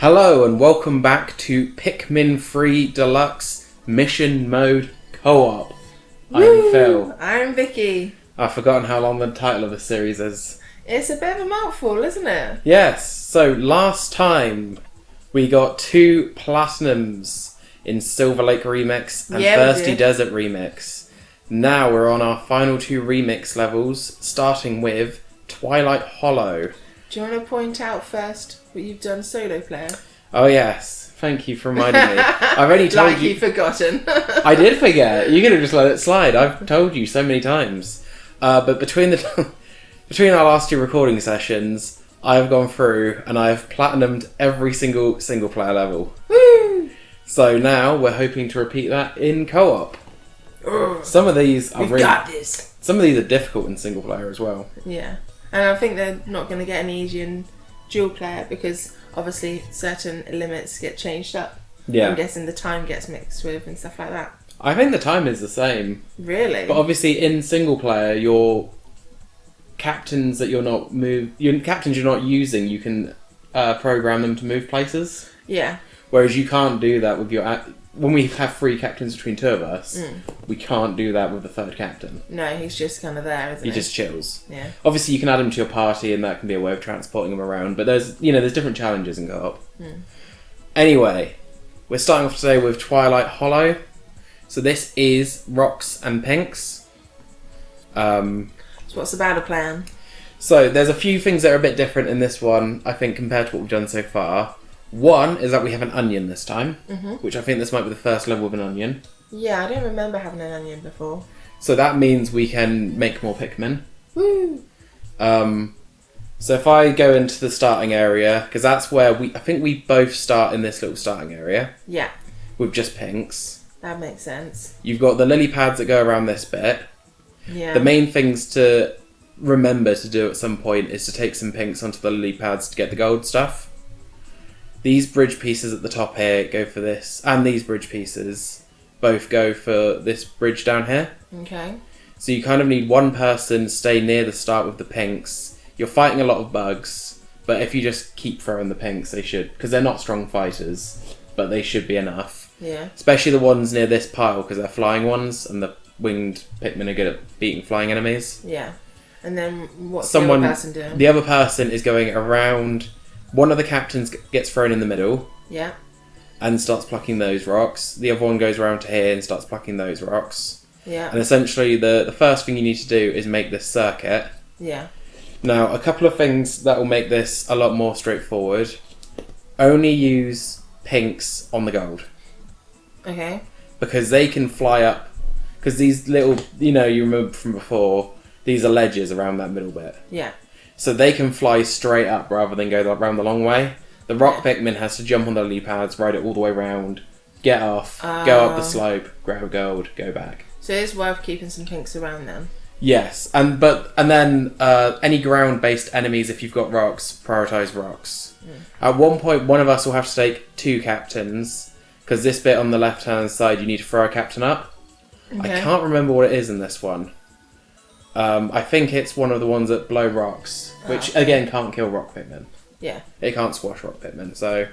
Hello and welcome back to Pikmin 3 Deluxe Mission Mode Co-op. I'm Phil. I'm Vicky. I've forgotten how long the title of the series is. It's a bit of a mouthful, isn't it? Yes, so last time we got 2 Platinums in Silver Lake Remix and Thirsty Desert Remix. Now we're on our final 2 remix levels, starting with Twilight Hollow. Do you want to point out first what you've done solo player? Oh yes, thank you for reminding me. I've only told like you've forgotten. I did forget. You could have just let it slide. I've told you so many times. But between our last 2 recording sessions, I've gone through and I've platinumed every single player level. Woo! So now we're hoping to repeat that in co-op. Some of these are Some of these are difficult in single player as well. Yeah. And I think they're not going to get any easier in dual player because obviously certain limits get changed up. Yeah. I'm guessing the time gets mixed with and stuff like that. I think the time is the same. Really? But obviously in single player, your captains that you're not using, you can program them to move places. Yeah. Whereas you can't do that with your... When we have 3 captains between 2 of us, we can't do that with the 3rd captain. No, he's just kind of there, isn't he? He just chills. Yeah. Obviously, you can add him to your party, and that can be a way of transporting him around. But there's different challenges in co-op. Anyway, we're starting off today with Twilight Hollow. So this is Rocks and Pinks. So what's the battle plan? So there's a few things that are a bit different in this one, I think, compared to what we've done so far. One is that we have an onion this time, which I think this might be the first level with an onion. Yeah, I don't remember having an onion before. So that means we can make more Pikmin. Woo! So if I go into the starting area, because that's where I think we both start in this little starting area. Yeah. With just pinks. That makes sense. You've got the lily pads that go around this bit. Yeah. The main things to remember to do at some point is to take some pinks onto the lily pads to get the gold stuff. These bridge pieces at the top here go for this, and these bridge pieces both go for this bridge down here. Okay. So you kind of need one person to stay near the start with the pinks. You're fighting a lot of bugs, but if you just keep throwing the pinks, they should, because they're not strong fighters, but they should be enough. Yeah. Especially the ones near this pile, because they're flying ones, and the winged Pikmin are good at beating flying enemies. Yeah. And then what's the other person doing? The other person is going around... One of the captains gets thrown in the middle. Yeah. And starts plucking those rocks. The other one goes around to here and starts plucking those rocks. Yeah. And essentially the first thing you need to do is make this circuit. Yeah. Now, a couple of things that will make this a lot more straightforward. Only use pinks on the gold. Okay. Because they can fly up. Because these little, you remember from before, these are ledges around that middle bit. Yeah. So they can fly straight up rather than go around the long way. The rock Pikmin has to jump on the lily pads, ride it all the way around, get off, go up the slope, grab gold, go back. So it's worth keeping some pinks around then. Yes, and then any ground-based enemies, if you've got rocks, prioritise rocks. At one point, one of us will have to take 2 captains, because this bit on the left-hand side, you need to throw a captain up. Okay. I can't remember what it is in this one. I think it's one of the ones that blow rocks, which again can't kill rock Pikmin. Yeah. It can't squash rock Pikmin, so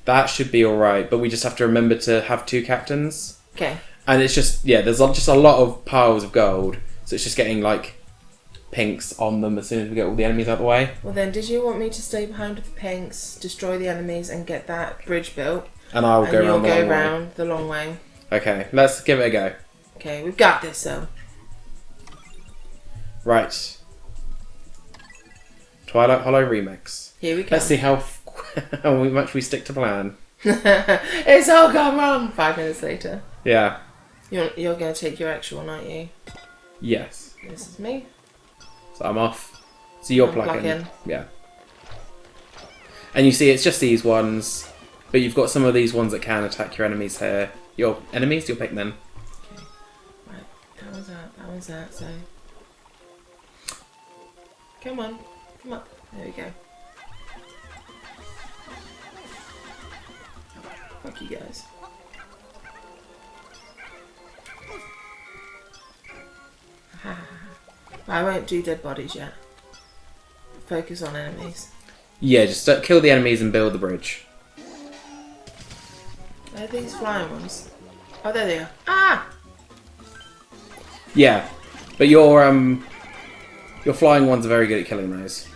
that should be alright, but we just have to remember to have 2 captains. Okay. And it's just, there's just a lot of piles of gold, so it's just getting pinks on them as soon as we get all the enemies out of the way. Well then, did you want me to stay behind with the pinks, destroy the enemies and get that bridge built? And I'll go around the long way. Okay, let's give it a go. Okay, we've got this though. Right. Twilight Hollow Remix. Here we go. Let's see how much we stick to plan. It's all gone wrong. 5 minutes later. Yeah. You're going to take your extra one, aren't you? Yes. This is me. So I'm off. So you're plugging. Plug in. Yeah. And you see it's just these ones, but you've got some of these ones that can attack your enemies here. Your enemies? Your Pikmin. Okay. Right. That was that. So... Come on. There we go. Fuck you guys. I won't do dead bodies yet. Focus on enemies. Yeah, just kill the enemies and build the bridge. Where are these flying ones? Oh, there they are. Ah! Yeah, but your flying ones are very good at killing those.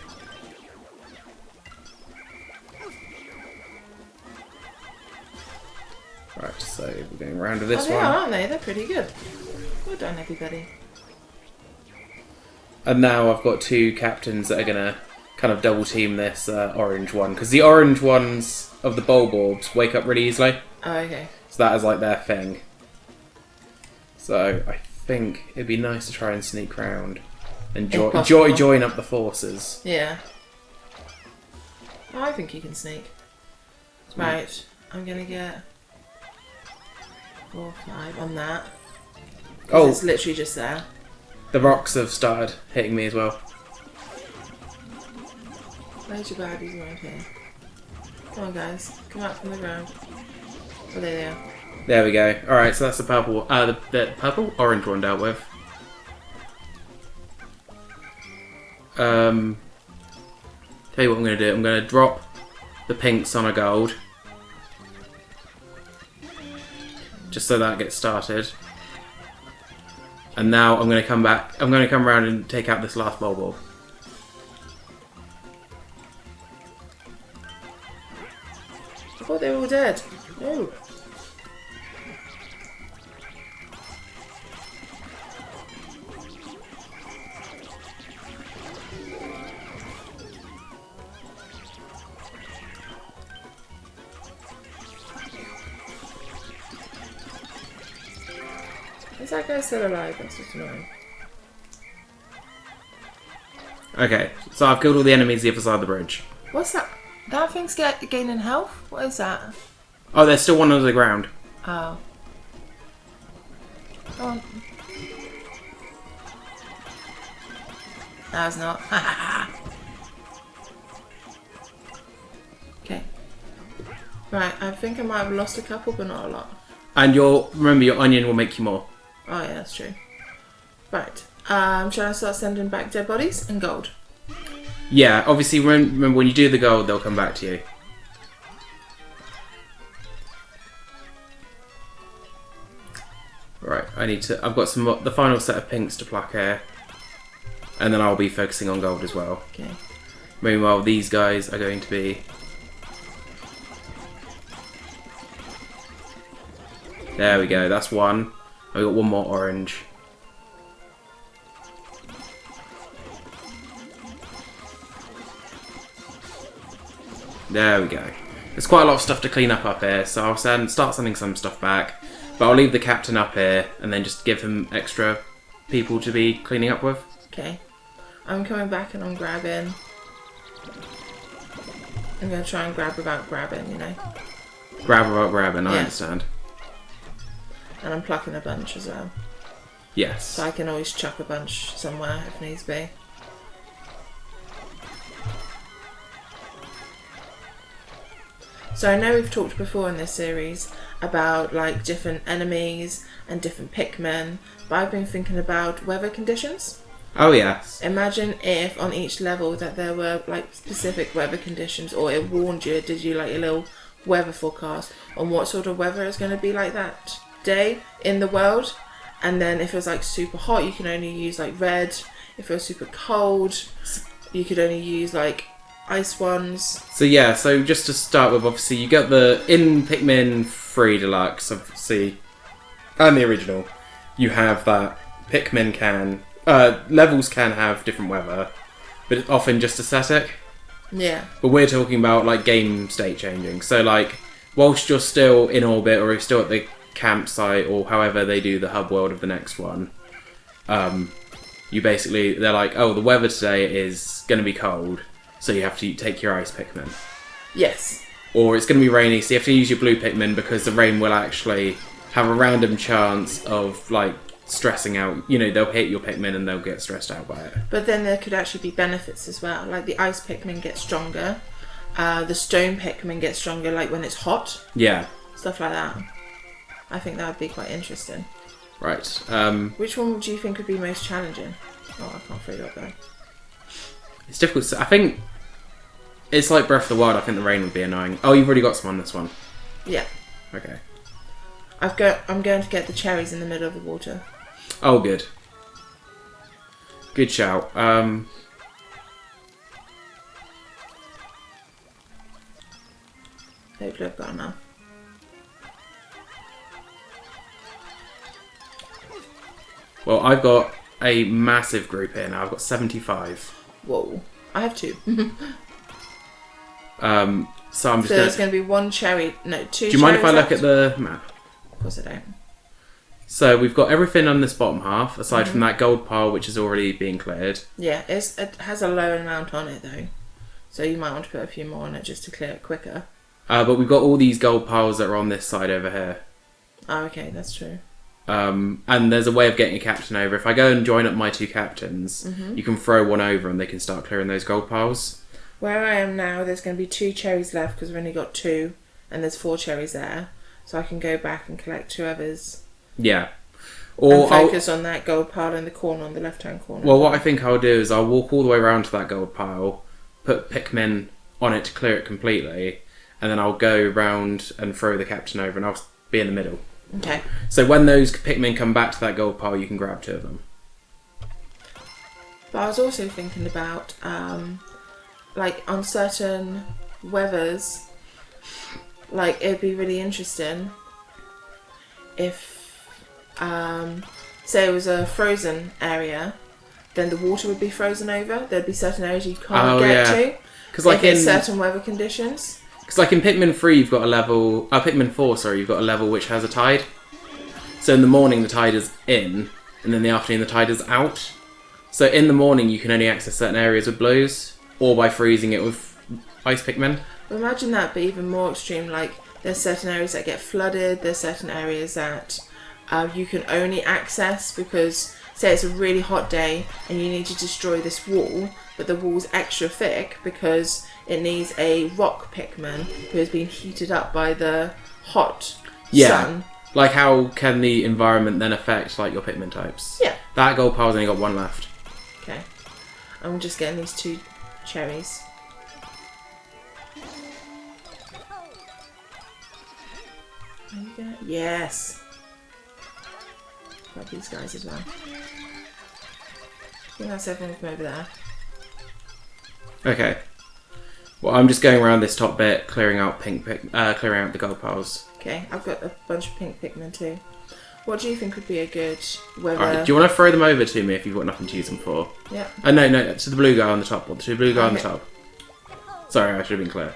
Right, so we're going around to this they one. are, aren't they? They're pretty good. Well done, everybody. And now I've got 2 captains that are going to kind of double team this orange one. Because the orange ones of the bulb orbs wake up really easily. Oh, okay. So that is like their thing. So I think it'd be nice to try and sneak round. And join up the forces. Yeah. Oh, I think you can sneak. Right, I'm going to get 4 or 5 on that. Oh. It's literally just there. The rocks have started hitting me as well. Where's your baddies around here? Come on, guys. Come out from the ground. Oh, there they are. There we go. Alright, so that's the purple, the purple? Orange one dealt with. Tell you what I'm going to do. I'm going to drop the pinks on a gold. Just so that gets started. And now I'm going to come back. I'm going to come around and take out this last bulb orb. I thought they were all dead. No. Is that guy still alive? That's just annoying. Okay, so I've killed all the enemies the other side of the bridge. What's that? That thing's gaining health? What is that? Oh, there's still one under the ground. Oh. Oh. No, it's not. Okay. Right, I think I might have lost a couple, but not a lot. And remember, your onion will make you more. Oh yeah, that's true. Right. Shall I start sending back dead bodies and gold? Yeah, obviously remember when you do the gold, they'll come back to you. Right, I've got the final set of pinks to pluck here. And then I'll be focusing on gold as well. Okay. Meanwhile, these guys are going to be... There we go, that's one. I've got one more orange. There we go. There's quite a lot of stuff to clean up here, so I'll start sending some stuff back. But I'll leave the captain up here and then just give him extra people to be cleaning up with. Okay. I'm coming back and I'm grabbing. I'm going to try and grab without grabbing, you know. Grab without grabbing, I understand. And I'm plucking a bunch as well. Yes. So I can always chuck a bunch somewhere if needs be. So I know we've talked before in this series about like different enemies and different Pikmin, but I've been thinking about weather conditions. Oh yes. Imagine if on each level that there were like specific weather conditions, or it warned you, it did you like a little weather forecast on what sort of weather is going to be like that day in the world. And then if it was like super hot, you can only use like red. If it was super cold, you could only use like ice ones. So yeah, so just to start with, obviously you got in Pikmin 3 Deluxe, obviously, and the original, you have that Pikmin levels can have different weather, but it's often just aesthetic. Yeah. But we're talking about like game state changing. So like, whilst you're still in orbit or you're still at the campsite or however they do the hub world of the next one, they're like, oh, the weather today is going to be cold, so you have to take your ice Pikmin. Yes. Or it's going to be rainy, so you have to use your blue Pikmin because the rain will actually have a random chance of like stressing out. You know, they'll hit your Pikmin and they'll get stressed out by it. But then there could actually be benefits as well. Like the ice Pikmin get stronger, the stone Pikmin get stronger like when it's hot. Yeah. Stuff like that. I think that would be quite interesting. Right. Which one do you think would be most challenging? Oh, I can't figure it out though. It's difficult to, I think it's like Breath of the Wild. I think the rain would be annoying. Oh, you've already got some on this one. Yeah. Okay. I'm going to get the cherries in the middle of the water. Oh, good. Good shout. Hopefully I've got enough. Well, I've got a massive group here now. I've got 75. Whoa. I have 2. So I'm just there's going to be 1 cherry. No, 2 cherries. Do you mind if I look left? at the map? Of course I don't. So we've got everything on this bottom half, aside from that gold pile, which is already being cleared. Yeah, it has a low amount on it though. So you might want to put a few more on it just to clear it quicker. But we've got all these gold piles that are on this side over here. Oh, okay, that's true. And there's a way of getting a captain over. If I go and join up my 2 captains, you can throw one over and they can start clearing those gold piles. Where I am now, there's going to be 2 cherries left because we've only got 2 and there's 4 cherries there. So I can go back and collect 2 others. Yeah. Or and focus on that gold pile in the corner, on the left-hand corner. Well, what I think I'll do is I'll walk all the way around to that gold pile, put Pikmin on it to clear it completely, and then I'll go round and throw the captain over and I'll be in the middle. Okay. So when those Pikmin come back to that gold pile, you can grab 2 of them. But I was also thinking about, like, on certain weathers, like, it'd be really interesting if, say it was a frozen area, then the water would be frozen over. There'd be certain areas you can't get to. Because like in certain weather conditions. Because like in Pikmin 3, you've got a level... Pikmin 4, sorry, you've got a level which has a tide. So in the morning, the tide is in, and then in the afternoon, the tide is out. So in the morning, you can only access certain areas with blues, or by freezing it with ice Pikmin. Well, imagine that, but even more extreme. Like, there's certain areas that get flooded, there's certain areas that you can only access because, say it's a really hot day and you need to destroy this wall, but the wall's extra thick because it needs a rock Pikmin who has been heated up by the hot sun. Like how can the environment then affect like your Pikmin types? Yeah. That gold pile's only got 1 left. Okay. I'm just getting these 2 cherries. There you go. Yes. Grab these guys as well. I think that's everything from over there. Okay. Well, I'm just going around this top bit, clearing out clearing out the gold piles. Okay, I've got a bunch of pink Pikmin too. What do you think would be a good weather? Alright, do you want to throw them over to me if you've got nothing to use them for? Yeah. No, to the blue guy on the top, or the 2 blue guy on the top. Sorry, I should have been clear.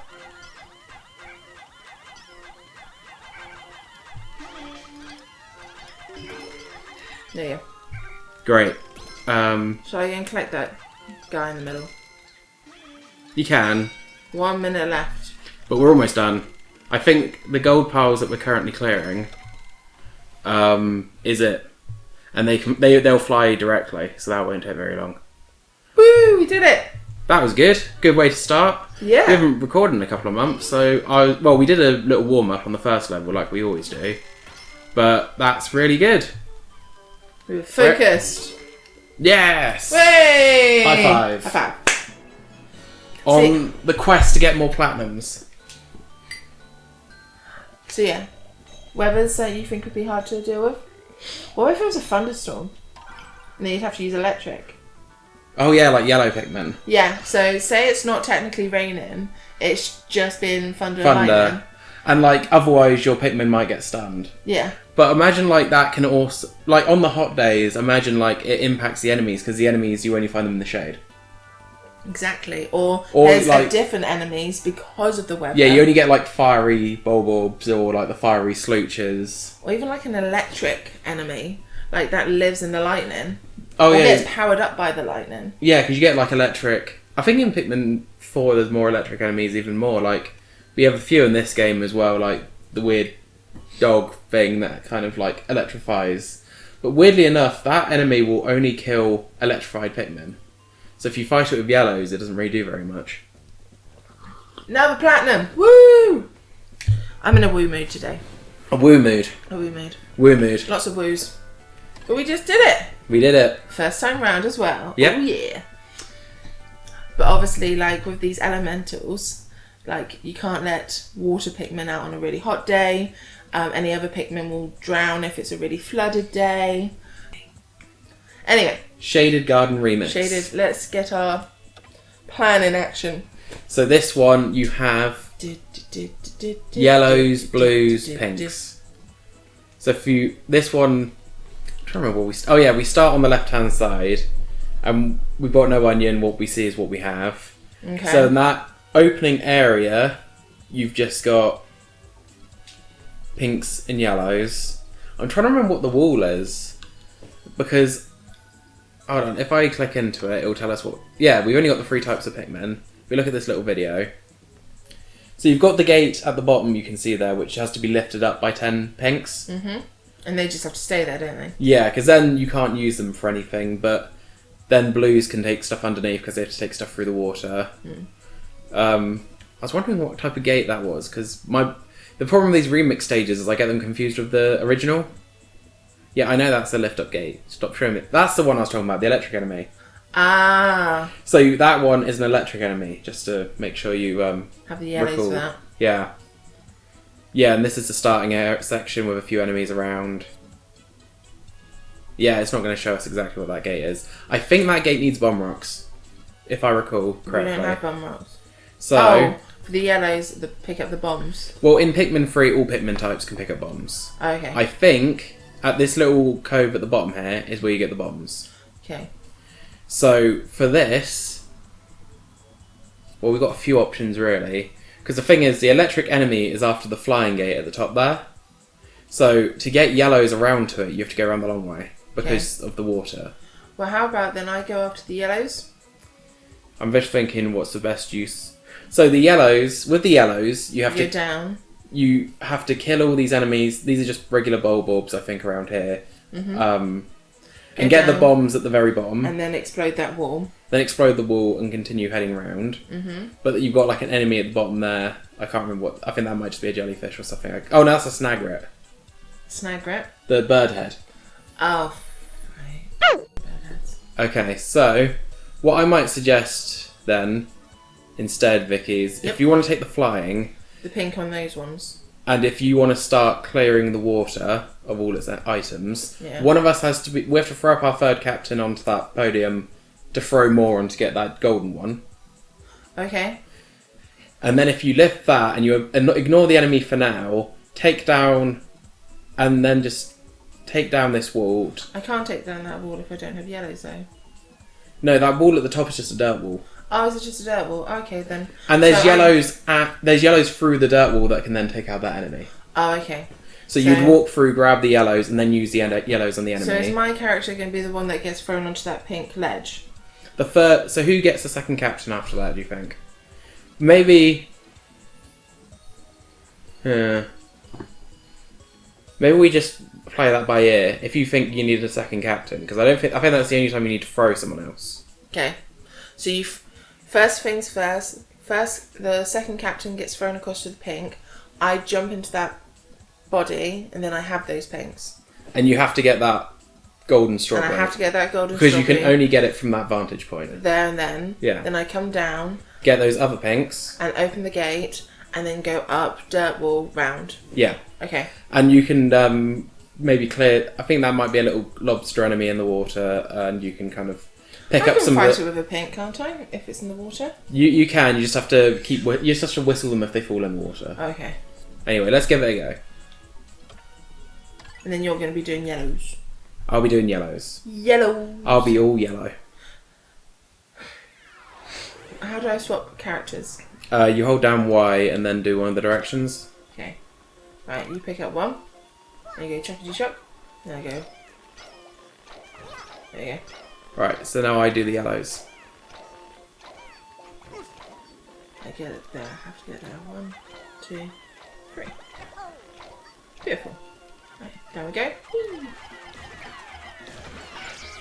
There you go. Great. Shall I go and collect that guy in the middle? You can. 1 minute left. But we're almost done. I think the gold piles that we're currently clearing is it. And they'll fly directly, so that won't take very long. Woo! We did it! That was good. Good way to start. Yeah. We haven't recorded in a couple of months, so we did a little warm-up on the first level like we always do. But that's really good. We were focused. Yes! Way! High five. High five. On the quest to get more platinums. So yeah, weathers that you think would be hard to deal with? What if it was a thunderstorm? And then you'd have to use electric. Oh yeah, like yellow Pikmin. Yeah, so say it's not technically raining, it's just been thunder and lightning. And like otherwise your Pikmin might get stunned. Yeah. But imagine like that can also, like on the hot days, imagine like it impacts the enemies because the enemies you only find them in the shade. Exactly. Or there's like, different enemies because of the weather. Yeah, you only get like fiery Bulbobs or like the fiery Sloochers. Or even like an electric enemy, like that lives in the lightning. Oh, or yeah. gets powered up by the lightning. Yeah, because you get like electric. I think in Pikmin 4 there's more electric enemies, even more. Like, we have a few in this game as well, like the weird dog thing that kind of like electrifies. But weirdly enough, that enemy will only kill electrified Pikmin. So if you fight it with yellows, it doesn't really do very much. Another platinum! Woo! I'm in a woo mood today. A woo mood. A woo mood. Woo mood. Lots of woos. But we just did it! We did it. First time round as well. Yep. Oh yeah. But obviously, like with these elementals, like you can't let water Pikmin out on a really hot day. Any other Pikmin will drown if it's a really flooded day. Anyway. Shaded Garden Remix. Shaded. Let's get our plan in action. So this one you have yellows, blues, pinks. So this one, I'm trying to remember what we start on the left hand side, and we bought no onion. What we see is what we have. Okay. So in that opening area, you've just got pinks and yellows. I'm trying to remember what the wall is, because hold on, if I click into it, it'll tell us what. Yeah, we've only got the 3 types of Pikmin. If we look at this little video. So you've got the gate at the bottom, you can see there, which has to be lifted up by 10 pinks. Mm-hmm. And they just have to stay there, don't they? Yeah, because then you can't use them for anything, but then blues can take stuff underneath because they have to take stuff through the water. I was wondering what type of gate that was, because the problem with these remix stages is I get them confused with the original. Yeah, I know that's the lift-up gate. Stop showing me. That's the one I was talking about, the electric enemy. Ah. So that one is an electric enemy, just to make sure you have the yellows recall. for that. Yeah. Yeah, and this is the starting section with a few enemies around. Yeah, it's not going to show us exactly what that gate is. I think that gate needs bomb rocks, if I recall correctly. We don't have bomb rocks. So, for the yellows, pick up the bombs. Well, in Pikmin 3, all Pikmin types can pick up bombs. Okay. I think at this little cove at the bottom here is where you get the bombs. Okay. So for this, well, we've got a few options really. Because the thing is, the electric enemy is after the flying gate at the top there. So to get yellows around to it, you have to go around the long way because of the water. Well, how about then I go after the yellows? I'm just thinking, what's the best use? So the yellows, with the yellows, you have to go down. You have to kill all these enemies. These are just regular bulbs, I think, around here. Mm-hmm. And get the bombs at the very bottom. And then explode that wall. Then explode the wall and continue heading around. Mm-hmm. But you've got like an enemy at the bottom there. I can't remember what. I think that might just be a jellyfish or something. Oh, no, that's a snagret. Snagret? The bird head. Oh, right. Bird heads. Okay, so what I might suggest then, instead, Vicky, is if you want to take the flying. The pink on those ones. And if you want to start clearing the water of all its items, one of us has to we have to throw up our third captain onto that podium to throw more on to get that golden one. Okay. And then if you lift that and you ignore the enemy for now, take down, and then just take down this wall. I can't take down that wall if I don't have yellows though. No, that wall at the top is just a dirt wall. Oh, is it just a dirt wall? Okay, then. And there's there's yellows through the dirt wall that can then take out that enemy. Oh, okay. So you'd walk through, grab the yellows, and then use the yellows on the enemy. So is my character going to be the one that gets thrown onto that pink ledge? So who gets the second captain after that, do you think? Maybe... maybe we just play that by ear, if you think you need a second captain. Because I think that's the only time you need to throw someone else. Okay. So you... First things first. First, the second captain gets thrown across to the pink. I jump into that body, and then I have those pinks. And you have to get that golden strawberry. And I have to get that golden strawberry. Because you can only get it from that vantage point. There and then. Yeah. Then I come down. Get those other pinks. And open the gate, and then go up, dirt wall, round. Yeah. Okay. And you can maybe clear... I think that might be a little lobster enemy in the water, and you can kind of... Pick up some. I can fight it with a pink, can't I? If it's in the water. You can. You just have to You just have to whistle them if they fall in the water. Okay. Anyway, let's give it a go. And then you're going to be doing yellows. I'll be doing yellows. Yellow. I'll be all yellow. How do I swap characters? You hold down Y and then do one of the directions. Okay. Right. You pick up one. There you go. Chuckity chuck. There you go. There you go. Right, so now I do the yellows. I get it there. I have to get there. 1, 2, 3. Beautiful. Right, down we go. Whee.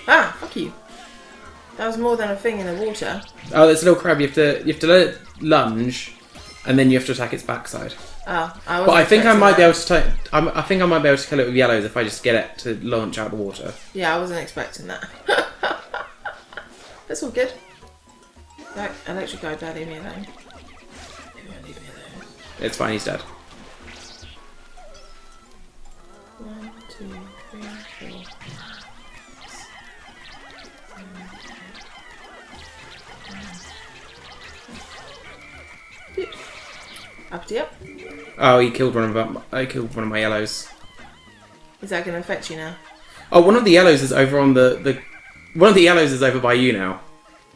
Ah, fuck you. That was more than a thing in the water. Oh, there's a little crab. You have to let it lunge, and then you have to attack its backside. Oh, but I think I might be able to. I think I might be able to kill it with yellows if I just get it to launch out the water. Yeah, I wasn't expecting that. That's all good. That electric guy badly me alone. It's fine, he's dead. 1, 2, 3, 4. Uppity up. Oh, he killed one of my yellows. Is that going to affect you now? Oh, one of the yellows is over on the one of the yellows is over by you now.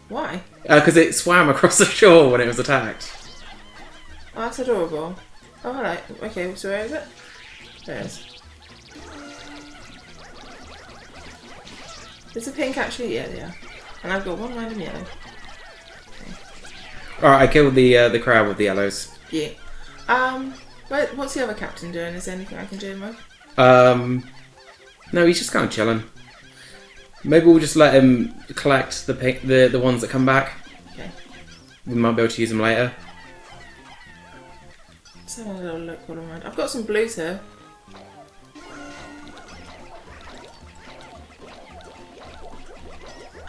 Why? Because it swam across the shore when it was attacked. Oh, that's adorable. Oh, hello. Okay, so where is it? There it is. Is the pink actually? Yeah, yeah. And I've got one random yellow. Okay. Alright, I killed the crowd with the yellows. Yeah. What's the other captain doing? Is there anything I can do with? No, he's just kind of chilling. Maybe we'll just let him collect the ones that come back. Okay. We might be able to use them later. Let's have a little look all around. I've got some blues here.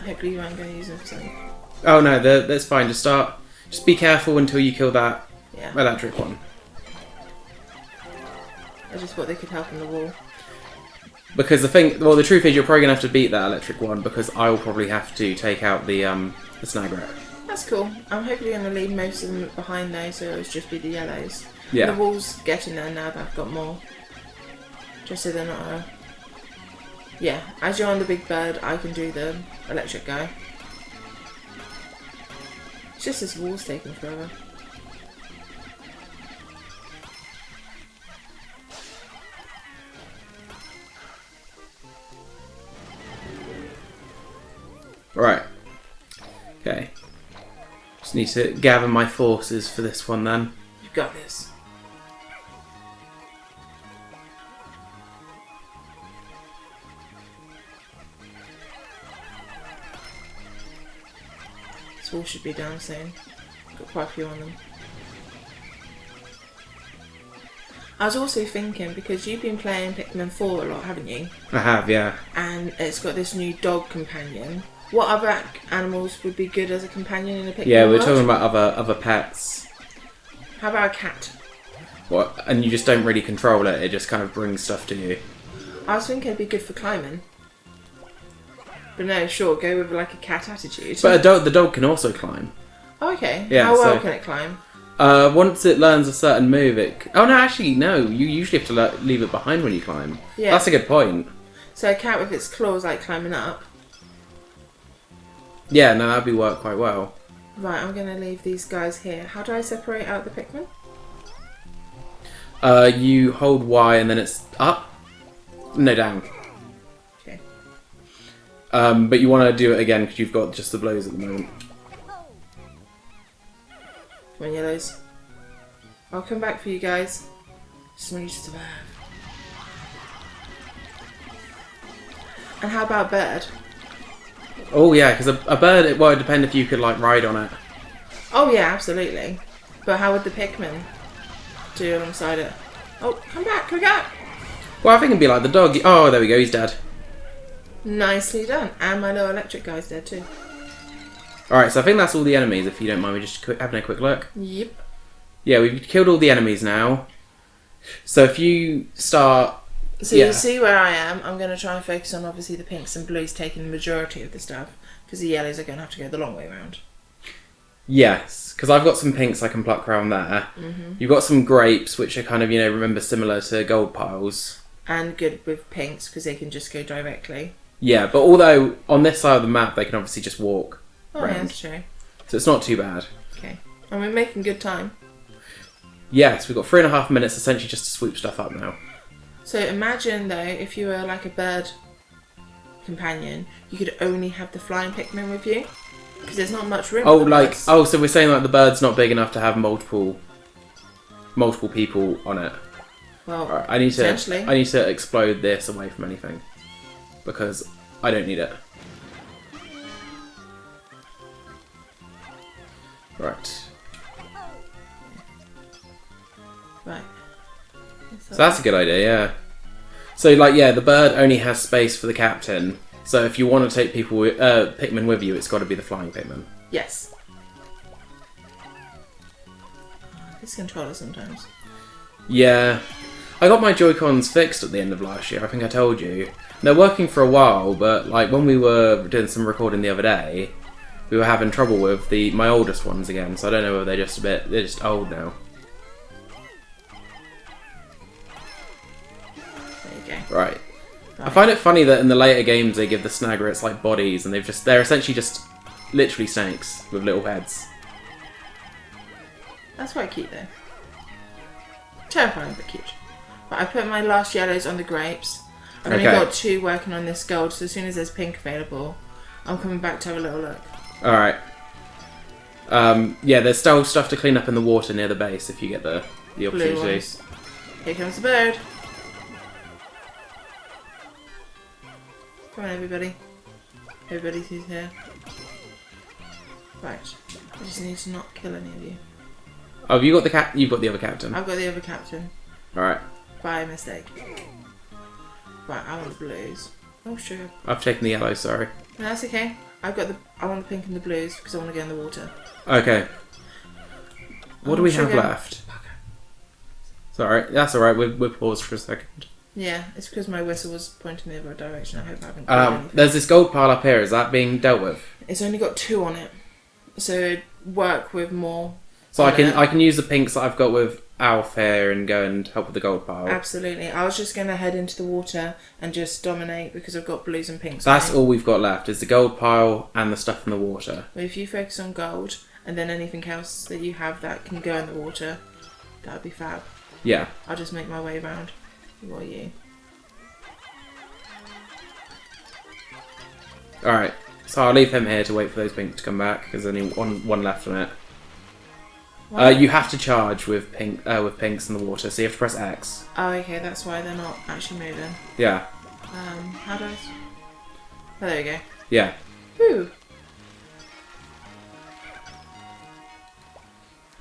Hopefully you aren't going to use them for something. Oh no, that's fine. Just be careful until you kill that electric one. I just thought they could help on the wall. Because the truth is, you're probably gonna have to beat that electric one because I will probably have to take out the snag rat. That's cool. I'm hopefully going to leave most of them behind though, so it'll just be the yellows. Yeah. The wall's getting there now that I've got more. Just so they're not Yeah, as you're on the big bird, I can do the electric guy. It's just this wall's taking forever. Right. Okay. Just need to gather my forces for this one then. You've got this. This wall should be down soon. Got quite a few on them. I was also thinking, because you've been playing Pikmin 4 a lot, haven't you? I have, yeah. And it's got this new dog companion. What other animals would be good as a companion in a Pikmin Yeah, we're world? talking about other pets. How about a cat? What? And you just don't really control it, it just kind of brings stuff to you. I was thinking it'd be good for climbing. But no, sure, go with like a cat attitude. But the dog can also climb. Oh, okay. Yeah, How well so- can it climb? Once it learns a certain move, Oh no, actually, no. You usually have to leave it behind when you climb. Yeah. That's a good point. So a cat with its claws like climbing up. Yeah, no, that'd work quite well. Right, I'm going to leave these guys here. How do I separate out the Pikmin? You hold Y and then it's up. No, down. Okay. But you want to do it again because you've got just the blows at the moment. Come on, yellows. I'll come back for you guys. Just want you to survive. And how about bird? Oh yeah, because a bird, it would depend if you could like ride on it. Oh yeah, absolutely. But how would the Pikmin do alongside it? Oh, come back, come back! Well, I think it'd be like the dog. Oh, there we go, he's dead. Nicely done. And my little electric guy's dead too. Alright, so I think that's all the enemies, if you don't mind me just having a quick look. Yep. Yeah, we've killed all the enemies now. So if you start... So you see where I am. I'm going to try and focus on obviously the pinks and blues taking the majority of the stuff. Because the yellows are going to have to go the long way around. Yes, because I've got some pinks I can pluck around there. Mm-hmm. You've got some grapes, which are kind of, remember, similar to gold piles. And good with pinks because they can just go directly. Yeah, but although on this side of the map they can obviously just walk Oh, around. yeah, that's true. So it's not too bad. Okay. And we're making good time. Yes, we've got 3.5 minutes essentially just to swoop stuff up now. So imagine though, if you were like a bird companion, you could only have the flying Pikmin with you. Because there's not much room Oh, for the like, birds. so we're saying like the bird's not big enough to have multiple people on it. Well, Alright, I need potentially. to explode this away from anything. Because I don't need it. Right. Right. So that's a good idea, yeah. So, like, yeah, the bird only has space for the captain. So if you want to take Pikmin with you, it's got to be the flying Pikmin. Yes. This controller sometimes. Yeah. I got my Joy-Cons fixed at the end of last year, I think I told you. They're working for a while, but like when we were doing some recording the other day, we were having trouble with my oldest ones again, so I don't know whether they're just old now. There you go. Right. I find it funny that in the later games they give the Snaggarates like bodies, and they're essentially just literally snakes with little heads. That's quite cute though. Terrifying but cute. But I put my last yellows on the grapes. I've only got 2 working on this gold, so as soon as there's pink available, I'm coming back to have a little look. Alright. Yeah, there's still stuff to clean up in the water near the base if you get the opportunity. Here comes the bird. Come on, everybody. Everybody who's here. Right. I just need to not kill any of you. Oh, you've got the other captain. I've got the other captain. Alright. By mistake. Right, I want the blues. Oh, sugar. I've taken the yellow, sorry. No, that's okay. I want the pink and the blues because I want to go in the water. Okay. What do we have left? Sorry, that's alright, we'll pause for a second. Yeah, it's because my whistle was pointing the other direction. I hope I haven't got anything. There's this gold pile up here, is that being dealt with? It's only got 2 on it. So work with more. So I can use the pinks that I've got with Alf here and go and help with the gold pile. Absolutely. I was just going to head into the water and just dominate because I've got blues and pinks. That's all we've got left, is the gold pile and the stuff in the water. Well, if you focus on gold and then anything else that you have that can go in the water, that would be fab. Yeah. I'll just make my way around. What are you? Alright, so I'll leave him here to wait for those pinks to come back because there's only one left on it. You have to charge with pinks in the water, so you have to press X. Oh, okay, that's why they're not actually moving. Yeah. How do I... Oh, there we go. Yeah. Woo!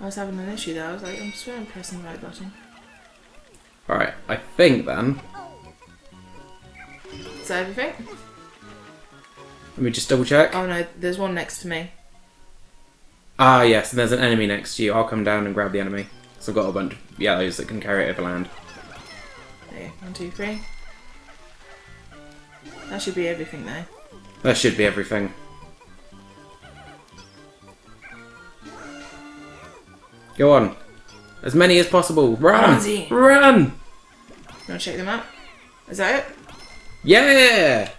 I was having an issue there. I was like, I'm swear I'm pressing the right button. Alright, I think then... Is that everything? Let me just double check. Oh no, there's one next to me. Ah, yes, and there's an enemy next to you. I'll come down and grab the enemy. So I've got a bunch of yellows that can carry it over land. There, 1, 2, 3. That should be everything though. That should be everything. Go on. As many as possible. Run! Easy. Run! You want to check them out? Is that it? Yeah!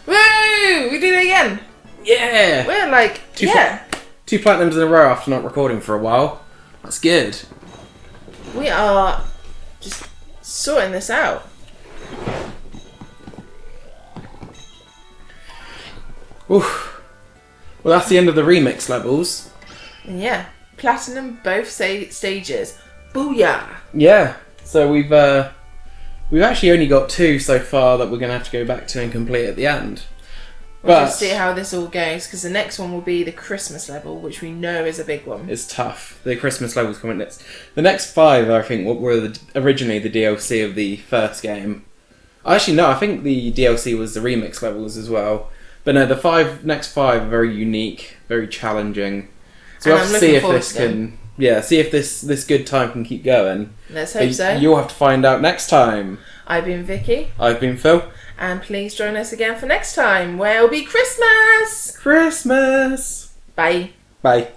Woo! We did it again! Yeah! We're like, yeah! 2 platinums in a row after not recording for a while. That's good. We are just sorting this out. Oof. Well, that's the end of the remix levels. And yeah, platinum both stages. Booyah! Yeah. So we've actually only got 2 so far that we're going to have to go back to and complete at the end. We'll just see how this all goes, because the next one will be the Christmas level, which we know is a big one. It's tough. The Christmas level's coming next. The next 5, I think, were originally the DLC of the first game. Actually, no, I think the DLC was the remix levels as well. But no, the next 5 are very unique, very challenging. So we'll have to see if this can... Yeah, see if this good time can keep going. Let's hope so. You'll have to find out next time. I've been Vicky. I've been Phil. And please join us again for next time, where it'll be Christmas! Christmas! Bye. Bye.